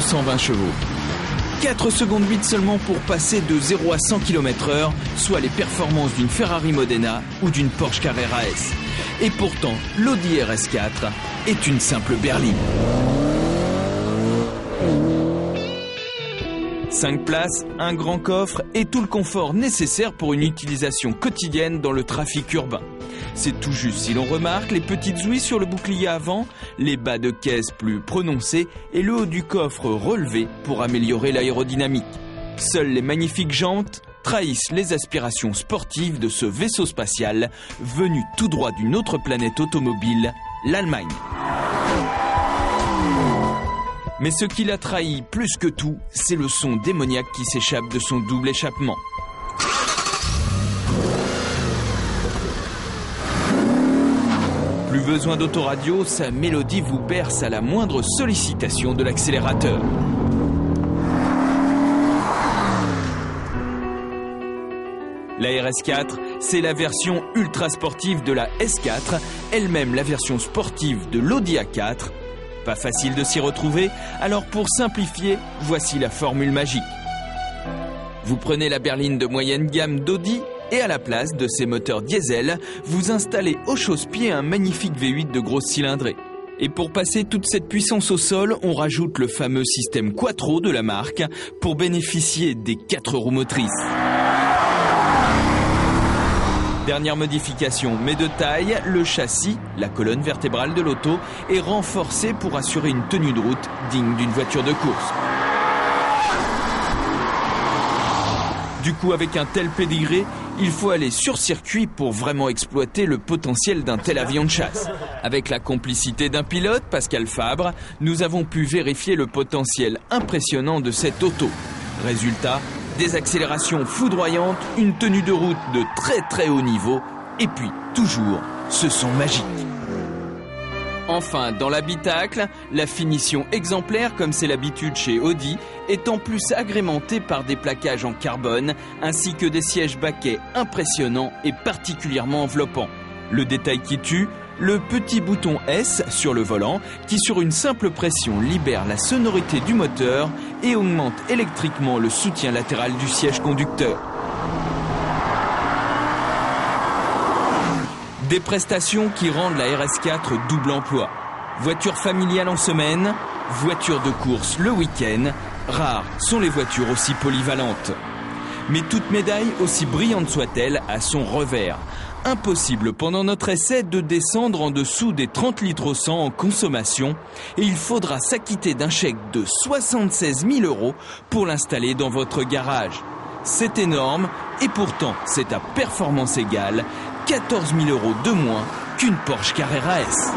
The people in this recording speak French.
220 chevaux. 4 secondes 8 seulement pour passer de 0 à 100 km/h, soit les performances d'une Ferrari Modena ou d'une Porsche Carrera S. Et pourtant, l'Audi RS4 est une simple berline. 5 places, un grand coffre et tout le confort nécessaire pour une utilisation quotidienne dans le trafic urbain. C'est tout juste si l'on remarque les petites ouïes sur le bouclier avant, les bas de caisse plus prononcés et le haut du coffre relevé pour améliorer l'aérodynamique. Seules les magnifiques jantes trahissent les aspirations sportives de ce vaisseau spatial venu tout droit d'une autre planète automobile, l'Allemagne. Mais ce qui l'a trahi plus que tout, c'est le son démoniaque qui s'échappe de son double échappement. Plus besoin d'autoradio, sa mélodie vous berce à la moindre sollicitation de l'accélérateur. La RS4, c'est la version ultra sportive de la S4, elle-même la version sportive de l'Audi A4. Pas facile de s'y retrouver, alors pour simplifier, voici la formule magique. Vous prenez la berline de moyenne gamme d'Audi et à la place de ses moteurs diesel, vous installez au chausse-pied un magnifique V8 de grosse cylindrée. Et pour passer toute cette puissance au sol, on rajoute le fameux système Quattro de la marque pour bénéficier des 4 roues motrices. Dernière modification, mais de taille, le châssis, la colonne vertébrale de l'auto, est renforcé pour assurer une tenue de route digne d'une voiture de course. Du coup, avec un tel pédigré, il faut aller sur circuit pour vraiment exploiter le potentiel d'un tel avion de chasse. Avec la complicité d'un pilote, Pascal Fabre, nous avons pu vérifier le potentiel impressionnant de cette auto. Résultat, des accélérations foudroyantes, une tenue de route de très haut niveau, et puis toujours ce son magique. Enfin, dans l'habitacle, la finition exemplaire, comme c'est l'habitude chez Audi, est en plus agrémentée par des plaquages en carbone, ainsi que des sièges baquets impressionnants et particulièrement enveloppants. Le détail qui tue, le petit bouton S sur le volant, qui sur une simple pression libère la sonorité du moteur et augmente électriquement le soutien latéral du siège conducteur. Des prestations qui rendent la RS4 double emploi. Voiture familiale en semaine, voiture de course le week-end. Rares sont les voitures aussi polyvalentes. Mais toute médaille, aussi brillante soit-elle, a son revers. Impossible pendant notre essai de descendre en dessous des 30 litres au 100 en consommation et il faudra s'acquitter d'un chèque de 76 000 € pour l'installer dans votre garage. C'est énorme et pourtant c'est à performance égale 14 000 € de moins qu'une Porsche Carrera S.